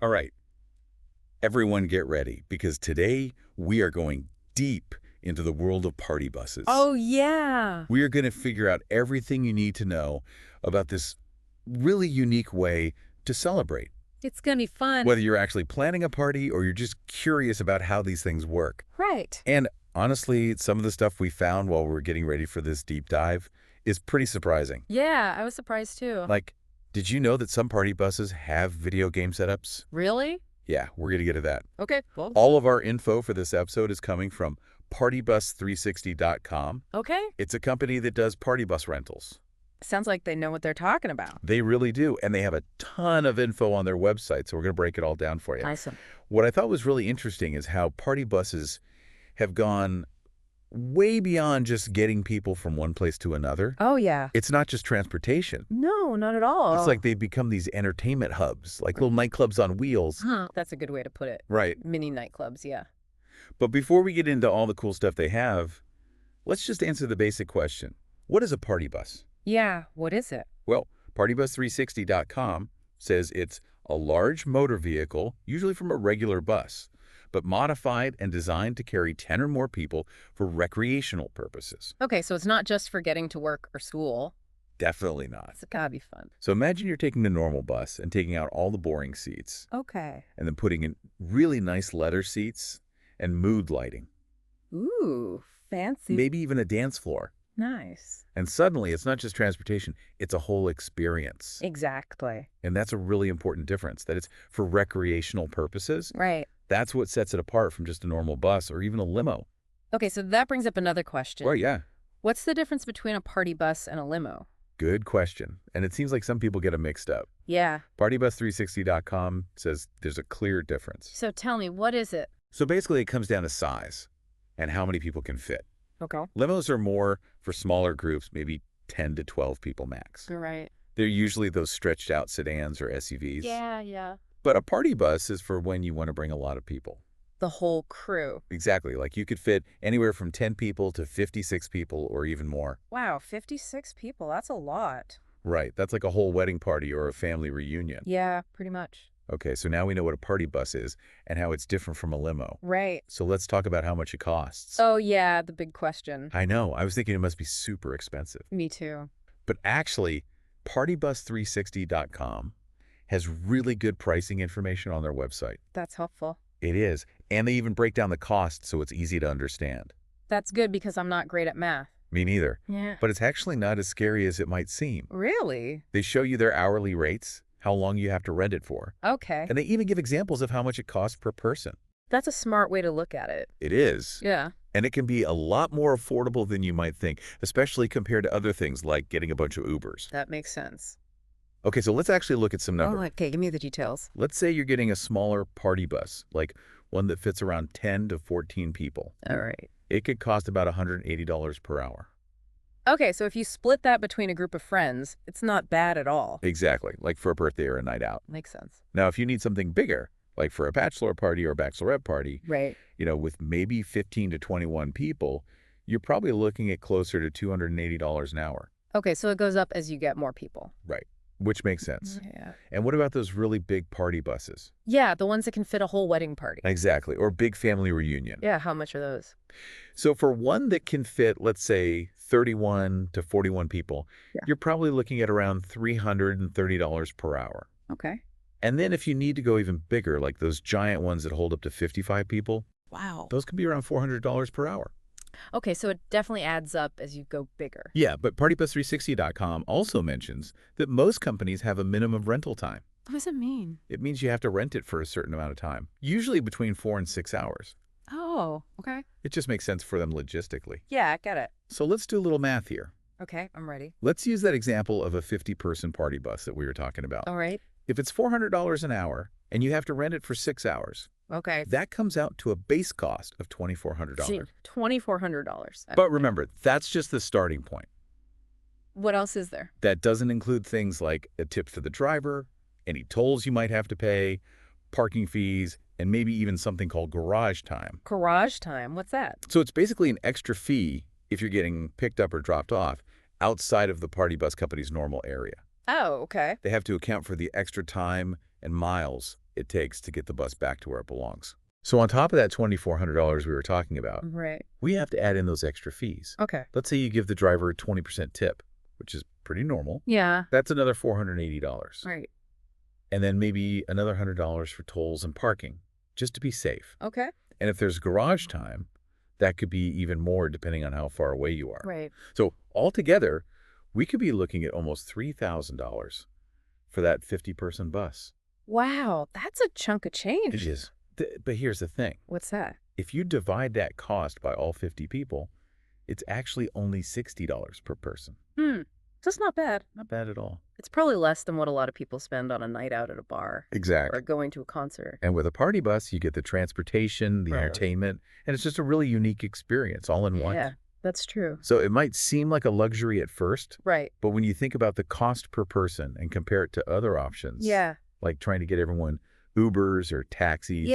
All right, everyone get ready because today we are going deep into the world of party buses. Oh, yeah. We are going to figure out everything you need to know about this really unique way to celebrate, It's gonna be fun. whether you're actually planning a party or you're just curious about how these things work. Right. And honestly, some of the stuff we found while we were getting ready for this deep dive is pretty surprising. Yeah, I was surprised too. Like, did you know that some party buses have video game setups? Really? Yeah, we're going to get to that. Okay, well. All of our info for this episode is coming from partybus360.com. Okay. It's a company that does party bus rentals. Sounds like they know what they're talking about. They really do, and they have a ton of info on their website, so we're going to break it all down for you. Awesome. What I thought was really interesting is how party buses have gone way beyond just getting people from one place to another. Oh, yeah. It's not just transportation. No, not at all. It's like they've become these entertainment hubs, like little nightclubs on wheels. Huh. That's a good way to put it. Right. Mini nightclubs, yeah. But before we get into all the cool stuff they have, let's just answer the basic question. What is a party bus? Yeah, what is it? Well, partybus360.com says it's a large motor vehicle, usually from a regular bus, but modified and designed to carry 10 or more people for recreational purposes. Okay, so it's not just for getting to work or school. Definitely not. It's gotta be fun. So imagine you're taking the normal bus and taking out all the boring seats Okay. and then putting in really nice leather seats and mood lighting, Ooh, fancy. maybe even a dance floor. Nice. And suddenly, it's not just transportation, it's a whole experience. Exactly. And that's a really important difference, that it's for recreational purposes. Right. That's what sets it apart from just a normal bus or even a limo. Okay, so that brings up another question. Right, yeah. What's the difference between a party bus and a limo? Good question. And it seems like some people get them mixed up. Yeah. Partybus360.com says there's a clear difference. So tell me, what is it? So basically, it comes down to size and how many people can fit. Okay. Limos are more for smaller groups, maybe 10 to 12 people max. Right. They're usually those stretched out sedans or SUVs. Yeah. But a party bus is for when you want to bring a lot of people. The whole crew. Exactly. Like you could fit anywhere from 10 people to 56 people or even more. Wow, 56 people. That's a lot. Right. That's like a whole wedding party or a family reunion. Yeah, pretty much. Okay, so now we know what a party bus is and how it's different from a limo. Right. So let's talk about how much it costs. Oh, yeah, the big question. I know. I was thinking it must be super expensive. Me too. But actually, partybus360.com has really good pricing information on their website. That's helpful. It is. And they even break down the cost so it's easy to understand. That's good because I'm not great at math. Me neither. Yeah. But it's actually not as scary as it might seem. Really? They show you their hourly rates, how long you have to rent it for, Okay. and they even give examples of how much it costs per person. That's a smart way to look at it. It is. Yeah. And it can be a lot more affordable than you might think, especially compared to other things like getting a bunch of Ubers. That makes sense. Okay, so let's actually look at some numbers. Oh, okay. Give me the details. Let's say you're getting a smaller party bus, like one that fits around 10 to 14 people. All right. It could cost about $180 per hour. Okay, so if you split that between a group of friends, it's not bad at all. Exactly, like for a birthday or a night out. Makes sense. Now, if you need something bigger, like for a bachelor party or a bachelorette party, Right. with maybe 15 to 21 people, you're probably looking at closer to $280 an hour. Okay, so it goes up as you get more people. Right, which makes sense. Yeah. And what about those really big party buses? Yeah, the ones that can fit a whole wedding party. Exactly, or big family reunion. Yeah, how much are those? So for one that can fit, let's say, 31 to 41 people, Yeah. you're probably looking at around $330 per hour. Okay. And then if you need to go even bigger, like those giant ones that hold up to 55 people, Wow. those can be around $400 per hour. Okay, so it definitely adds up as you go bigger. Yeah, but partybus360.com also mentions that most companies have a minimum rental time. What does it mean? It means you have to rent it for a certain amount of time, usually between 4 and 6 hours. Oh, okay. It just makes sense for them logistically. Yeah, I get it. So let's do a little math here. Okay, I'm ready. Let's use that example of a 50-person party bus that we were talking about. All right. If it's $400 an hour and you have to rent it for 6 hours, Okay. that comes out to a base cost of $2,400. Gee, $2,400. But remember, that's just the starting point. What else is there? That doesn't include things like a tip for the driver, any tolls you might have to pay, parking fees, and maybe even something called garage time. Garage time. What's that? So it's basically an extra fee if you're getting picked up or dropped off outside of the party bus company's normal area. Oh, okay. They have to account for the extra time and miles it takes to get the bus back to where it belongs. So on top of that $2,400 we were talking about, Right. we have to add in those extra fees. Okay. Let's say you give the driver a 20% tip, which is pretty normal. Yeah. That's another $480. Right. And then maybe another $100 for tolls and parking, just to be safe. Okay. And if there's garage time, that could be even more depending on how far away you are. Right. So altogether, we could be looking at almost $3,000 for that 50-person bus. Wow, that's a chunk of change. It is. But here's the thing. What's that? If you divide that cost by all 50 people, it's actually only $60 per person. That's not bad. Not bad at all. It's probably less than what a lot of people spend on a night out at a bar. Exactly. Or going to a concert. And with a party bus, you get the transportation, the entertainment, and it's just a really unique experience all in one. Yeah, that's true. So it might seem like a luxury at first, Right. but when you think about the cost per person and compare it to other options, like trying to get everyone Ubers or taxis,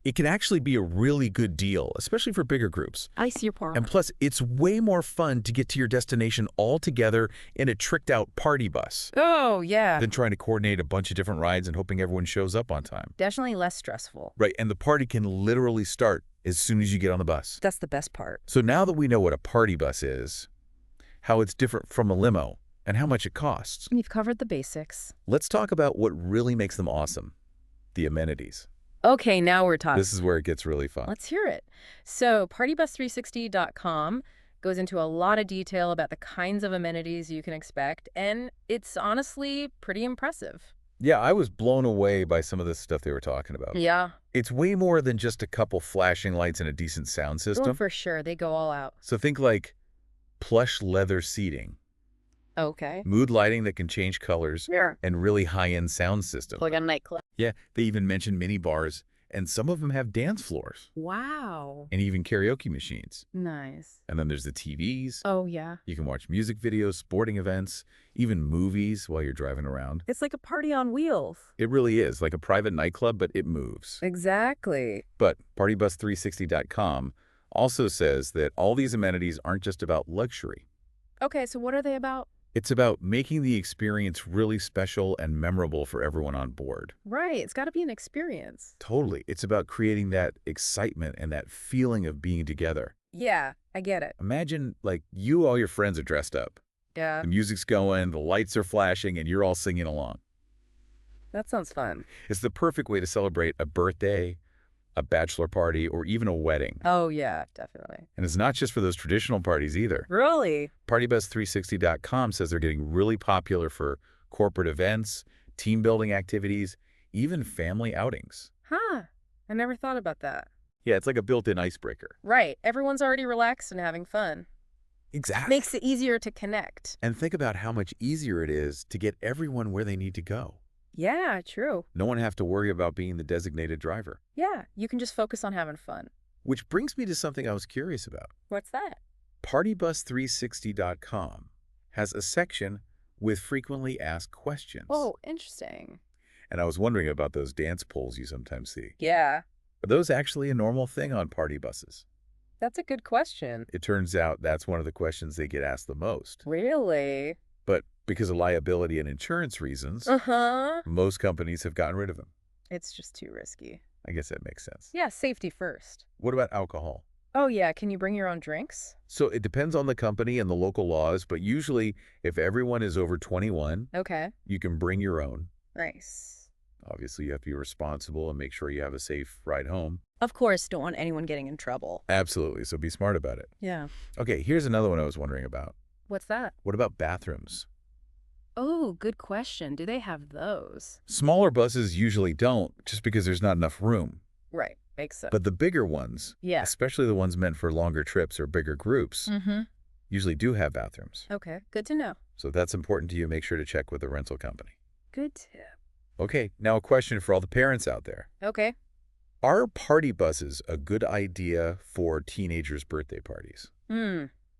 it can actually be a really good deal, especially for bigger groups. I see your point. And plus, it's way more fun to get to your destination all together in a tricked-out party bus Oh, yeah. than trying to coordinate a bunch of different rides and hoping everyone shows up on time. Definitely less stressful. Right, and the party can literally start as soon as you get on the bus. That's the best part. So now that we know what a party bus is, how it's different from a limo, and how much it costs, You've covered the basics. let's talk about what really makes them awesome. The amenities. Okay, now we're talking. This is where it gets really fun. Let's hear it. So partybus360.com goes into a lot of detail about the kinds of amenities you can expect, and it's honestly pretty impressive. Yeah, I was blown away by some of this stuff they were talking about. Yeah. It's way more than just a couple flashing lights and a decent sound system. Oh, for sure. They go all out. So think like plush leather seating, Okay. mood lighting that can change colors, Yeah. and really high-end sound system. Like a nightclub. Yeah, they even mentioned mini bars, and some of them have dance floors Wow. and even karaoke machines. Nice. And then there's the TVs. Oh, yeah. You can watch music videos, sporting events, even movies while you're driving around. It's like a party on wheels. It really is like a private nightclub, but it moves. Exactly. But partybus360.com also says that all these amenities aren't just about luxury. Okay, so what are they about? It's about making the experience really special and memorable for everyone on board. Right. It's got to be an experience. Totally. It's about creating that excitement and that feeling of being together. Yeah, I get it. Imagine, like, all your friends are dressed up. Yeah. The music's going, the lights are flashing, and you're all singing along. That sounds fun. It's the perfect way to celebrate a birthday, a bachelor party, or even a wedding. Oh, yeah, definitely. And it's not just for those traditional parties either. Really? Partybus360.com says they're getting really popular for corporate events, team building activities, even family outings. Huh. I never thought about that. Yeah, it's like a built-in icebreaker. Right. Everyone's already relaxed and having fun. Exactly. Makes it easier to connect. And think about how much easier it is to get everyone where they need to go. Yeah, true. No one have to worry about being the designated driver. Yeah, you can just focus on having fun. Which brings me to something I was curious about. What's that? Partybus360.com has a section with frequently asked questions. Oh, interesting. And I was wondering about those dance polls you sometimes see. Yeah, Are those actually a normal thing on party buses? that's a good question. It turns out that's one of the questions they get asked the most. Really? But because of liability and insurance reasons, Uh-huh. most companies have gotten rid of them. It's just too risky. I guess that makes sense. Yeah, safety first. What about alcohol? Oh, yeah. Can you bring your own drinks? So it depends on the company and the local laws, but usually if everyone is over 21, Okay. you can bring your own. Nice. Obviously, you have to be responsible and make sure you have a safe ride home. Of course, don't want anyone getting in trouble. Absolutely, so be smart about it. Yeah. Okay, here's another one I was wondering about. What's that? What about bathrooms? Oh, good question. Do they have those? Smaller buses usually don't, just because there's not enough room. Right. Makes sense. But the bigger ones, Yeah. especially the ones meant for longer trips or bigger groups, Mm-hmm. usually do have bathrooms. Okay. Good to know. So if that's important to you, make sure to check with the rental company. Good tip. Okay, now a question for all the parents out there. Okay. Are party buses a good idea for teenagers' birthday parties?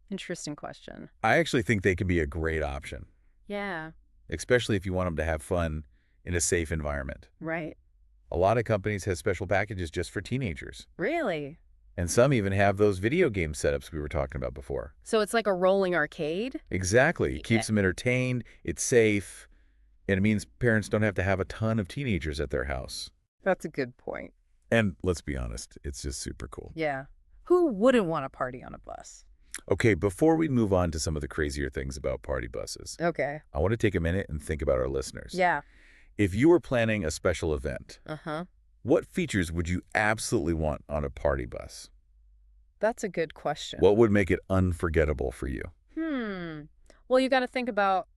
Interesting question. I actually think they can be a great option, Yeah. especially if you want them to have fun in a safe environment. Right. A lot of companies have special packages just for teenagers. Really? And some even have those video game setups we were talking about before. So it's like a rolling arcade? Exactly. It keeps Yeah. them entertained, it's safe, and it means parents don't have to have a ton of teenagers at their house. That's a good point. And let's be honest, it's just super cool. Yeah. Who wouldn't want to party on a bus? Okay, before we move on to some of the crazier things about party buses, Okay. I want to take a minute and think about our listeners. Yeah. If you were planning a special event, Uh-huh. what features would you absolutely want on a party bus? That's a good question. What would make it unforgettable for you? Well, you got to think about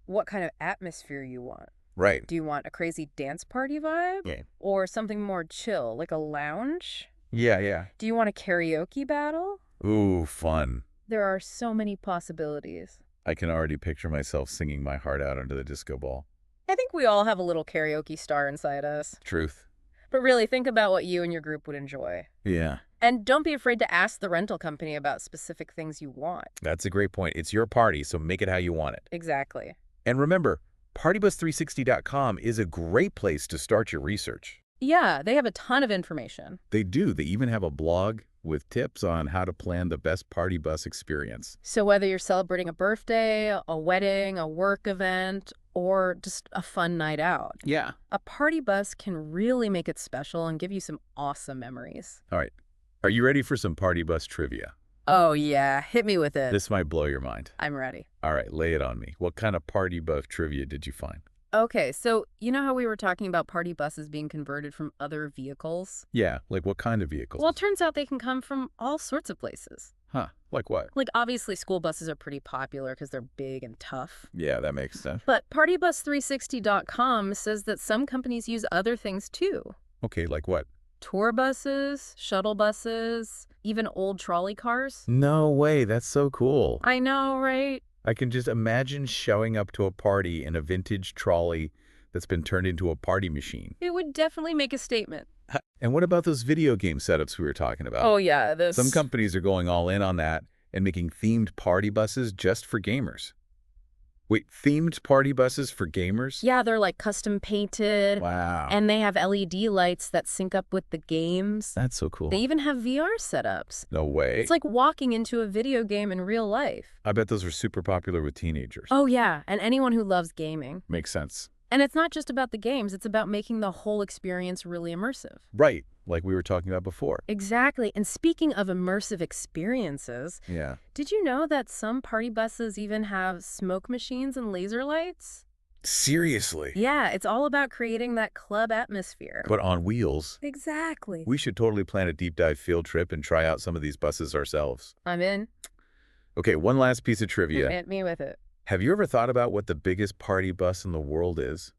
what kind of atmosphere you want. Right. Do you want a crazy dance party vibe? Yeah. Or something more chill, like a lounge? Yeah. Do you want a karaoke battle? Ooh, fun. There are so many possibilities. I can already picture myself singing my heart out under the disco ball. I think we all have a little karaoke star inside us. Truth. But really, think about what you and your group would enjoy. Yeah. And don't be afraid to ask the rental company about specific things you want. That's a great point. It's your party, so make it how you want it. Exactly. And remember, partybus360.com is a great place to start your research. Yeah, they have a ton of information. They do. They even have a blog with tips on how to plan the best party bus experience. So whether you're celebrating a birthday, a wedding, a work event, or just a fun night out, Yeah. a party bus can really make it special and give you some awesome memories. All right. Are you ready for some party bus trivia? Oh, yeah. Hit me with it. This might blow your mind. I'm ready. All right, lay it on me. What kind of party bus trivia did you find? Okay, so you know how we were talking about party buses being converted from other vehicles? Yeah, like what kind of vehicles? Well, it turns out they can come from all sorts of places. Huh, like what? Like, obviously, school buses are pretty popular because they're big and tough. Yeah, that makes sense. But partybus360.com says that some companies use other things too. Okay, like what? Tour buses, shuttle buses, even old trolley cars. No way, that's so cool. I know, right? I can just imagine showing up to a party in a vintage trolley that's been turned into a party machine. It would definitely make a statement. And what about those video game setups we were talking about? Oh, yeah, Some companies are going all in on that and making themed party buses just for gamers. Wait, themed party buses for gamers? Yeah, they're like custom painted. Wow. And they have LED lights that sync up with the games. That's so cool. They even have VR setups. No way. It's like walking into a video game in real life. I bet those are super popular with teenagers. Oh, yeah, and anyone who loves gaming. Makes sense. And it's not just about the games, it's about making the whole experience really immersive. Right, like we were talking about before. Exactly. And speaking of immersive experiences, Yeah. did you know that some party buses even have smoke machines and laser lights? Seriously? Yeah, it's all about creating that club atmosphere. But on wheels. Exactly. We should totally plan a deep dive field trip and try out some of these buses ourselves. I'm in. Okay, one last piece of trivia. Hit me with it. Have you ever thought about what the biggest party bus in the world is?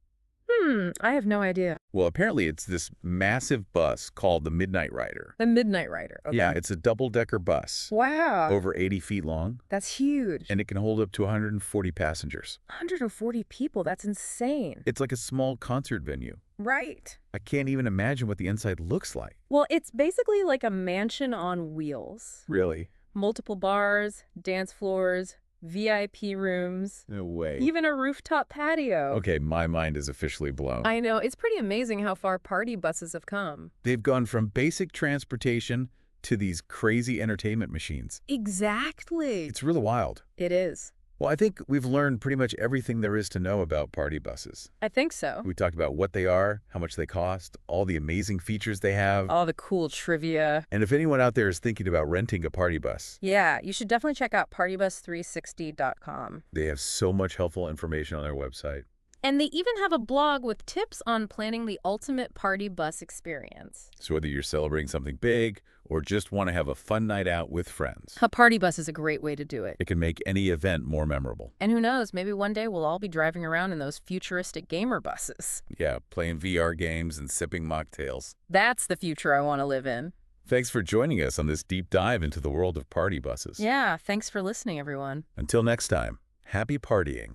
I have no idea. Well, apparently it's this massive bus called the Midnight Rider. The Midnight Rider. Okay. Yeah, it's a double-decker bus. Wow. Over 80 feet long. That's huge. And it can hold up to 140 passengers. 140 people. That's insane. It's like a small concert venue. Right. I can't even imagine what the inside looks like. Well, it's basically like a mansion on wheels. Really? Multiple bars, dance floors, VIP rooms. No way. Even a rooftop patio. Okay, my mind is officially blown. I know. It's pretty amazing how far party buses have come. They've gone from basic transportation to these crazy entertainment machines. Exactly. It's really wild. It is. Well, I think we've learned pretty much everything there is to know about party buses. I think so. We talked about what they are, how much they cost, all the amazing features they have. All the cool trivia. And if anyone out there is thinking about renting a party bus, Yeah, you should definitely check out partybus360.com. they have so much helpful information on their website. And they even have a blog with tips on planning the ultimate party bus experience. So whether you're celebrating something big or just want to have a fun night out with friends, A party bus is a great way to do it. it can make any event more memorable. And who knows, maybe one day we'll all be driving around in those futuristic gamer buses. Yeah, playing VR games and sipping mocktails. That's the future I want to live in. Thanks for joining us on this deep dive into the world of party buses. Yeah, thanks for listening, everyone. Until next time, happy partying.